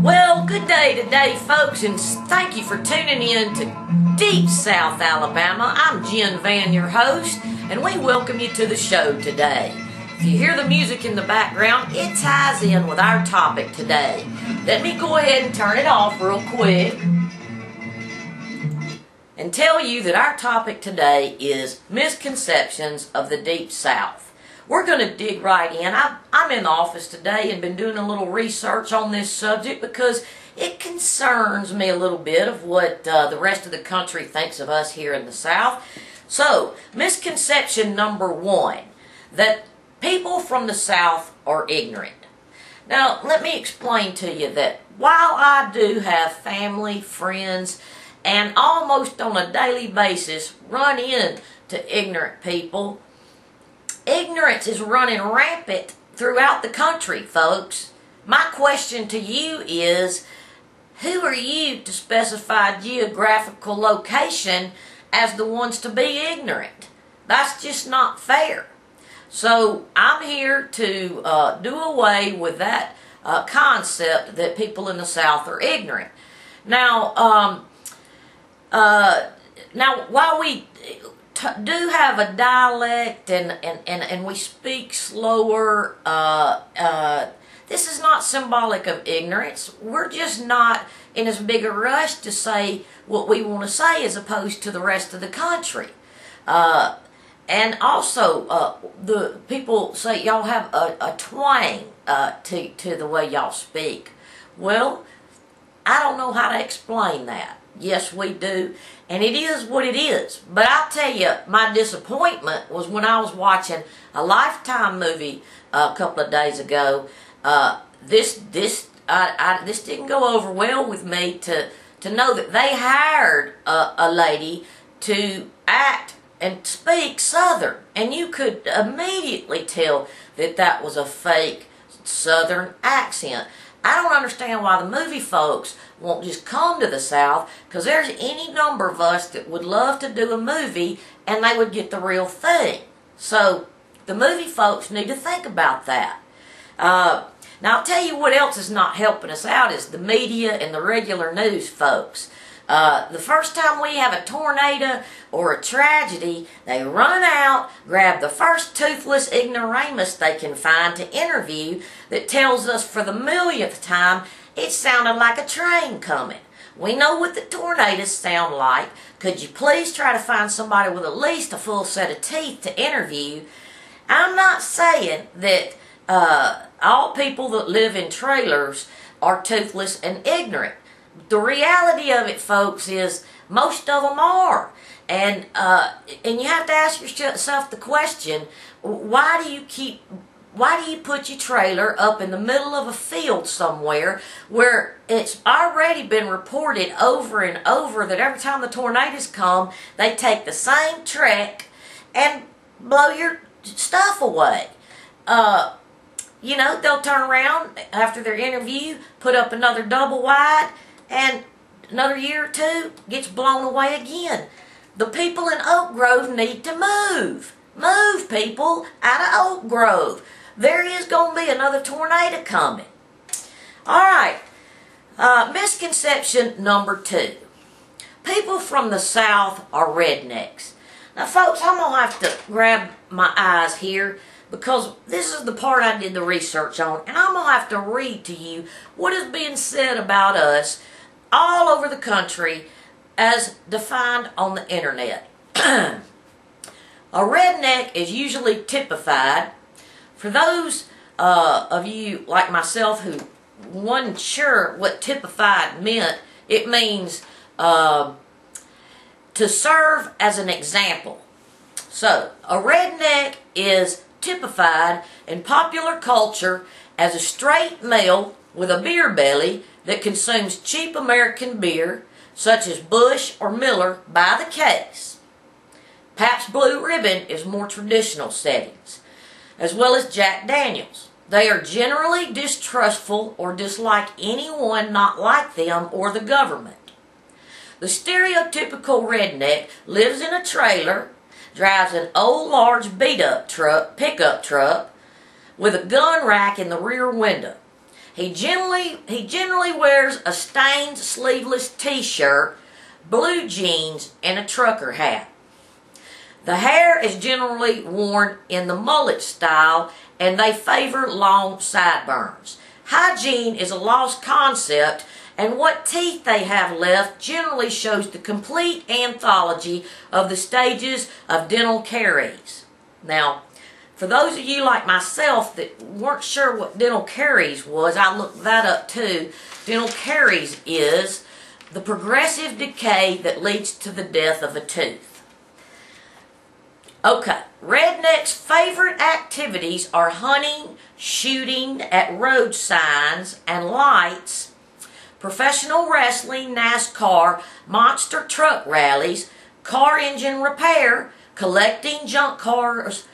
Well, good day today, folks, and thank you for tuning in to Deep South Alabama. I'm Jen Van, your host, and we welcome you to the show today. If you hear the music in the background, it ties in with our topic today. Let me go ahead and turn it off real quick and tell you that our topic today is misconceptions of the Deep South. We're going to dig right in. I'm in the office today and been doing a little research on this subject because it concerns me a little bit of what the rest of the country thinks of us here in the South. So, misconception number one, that people from the South are ignorant. Now, let me explain to you that while I do have family, friends, and almost on a daily basis run into ignorant people, ignorance is running rampant throughout the country, folks. My question to you is, who are you to specify geographical location as the ones to be ignorant? That's just not fair. So I'm here to do away with that concept that people in the South are ignorant. Now, while we do have a dialect and we speak slower, this is not symbolic of ignorance. We're just not in as big a rush to say what we want to say as opposed to the rest of the country. And also, the people say y'all have a twang to the way y'all speak. Well, I don't know how to explain that. Yes, we do. And it is what it is. But I'll tell you, my disappointment was when I was watching a Lifetime movie a couple of days ago. This didn't go over well with me to know that they hired a lady to act and speak Southern. And you could immediately tell that that was a fake Southern accent. I don't understand why the movie folks won't just come to the South, because there's any number of us that would love to do a movie and they would get the real thing. So the movie folks need to think about that. Now I'll tell you what else is not helping us out is the media and the regular news folks. The first time we have a tornado or a tragedy, they run out, grab the first toothless ignoramus they can find to interview that tells us for the millionth time it sounded like a train coming. We know what the tornadoes sound like. Could you please try to find somebody with at least a full set of teeth to interview? I'm not saying that all people that live in trailers are toothless and ignorant. The reality of it, folks, is most of them are. And you have to ask yourself the question, why do you put your trailer up in the middle of a field somewhere where it's already been reported over and over that every time the tornadoes come, they take the same trek and blow your stuff away? You know, they'll turn around after their interview, put up another double wide, and another year or two gets blown away again. The people in Oak Grove need to move. Move, people, out of Oak Grove. There is going to be another tornado coming. Alright, misconception number two. People from the South are rednecks. Now, folks, I'm going to have to grab my eyes here because this is the part I did the research on, and I'm going to have to read to you what is being said about us all over the country as defined on the internet. A redneck is usually typified. For those of you like myself who wasn't sure what typified meant, it means to serve as an example. So, a redneck is typified in popular culture as a straight male with a beer belly that consumes cheap American beer, such as Busch or Miller, by the case. Pabst Blue Ribbon is more traditional settings, as well as Jack Daniels. They are generally distrustful or dislike anyone not like them or the government. The stereotypical redneck lives in a trailer, drives an old large pickup truck with a gun rack in the rear window. He generally wears a stained sleeveless t-shirt, blue jeans, and a trucker hat. The hair is generally worn in the mullet style, and they favor long sideburns. Hygiene is a lost concept, and what teeth they have left generally shows the complete anthology of the stages of dental caries. Now, for those of you like myself that weren't sure what dental caries was, I looked that up too. Dental caries is the progressive decay that leads to the death of a tooth. Okay, rednecks' favorite activities are hunting, shooting at road signs and lights, professional wrestling, NASCAR, monster truck rallies, car engine repair, collecting junk cars,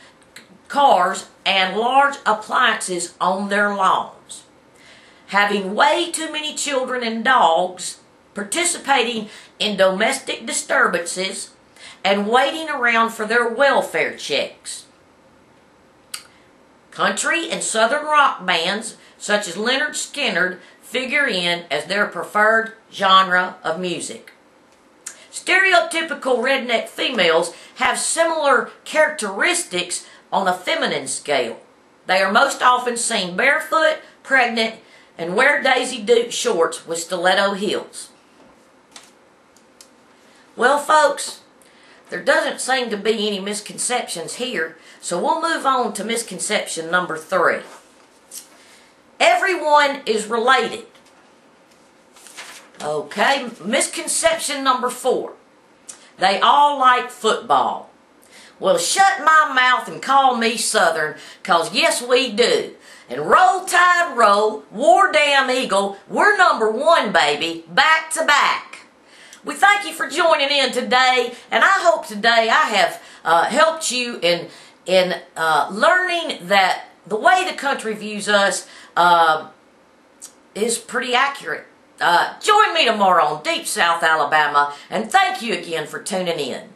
and large appliances on their lawns. Having way too many children and dogs, participating in domestic disturbances, and waiting around for their welfare checks. Country and southern rock bands, such as Lynyrd Skynyrd, figure in as their preferred genre of music. Stereotypical redneck females have similar characteristics on a feminine scale. They are most often seen barefoot, pregnant, and wear Daisy Duke shorts with stiletto heels. Well, folks, there doesn't seem to be any misconceptions here, so we'll move on to misconception number 3. Everyone is related. Okay, misconception number 4. They all like football. Well, shut my mouth and call me Southern, cause yes we do. And roll tide roll, war damn eagle, we're number 1, baby, back to back. We thank you for joining in today, and I hope today I have helped you in learning that the way the country views us is pretty accurate. Join me tomorrow on Deep South Alabama, and thank you again for tuning in.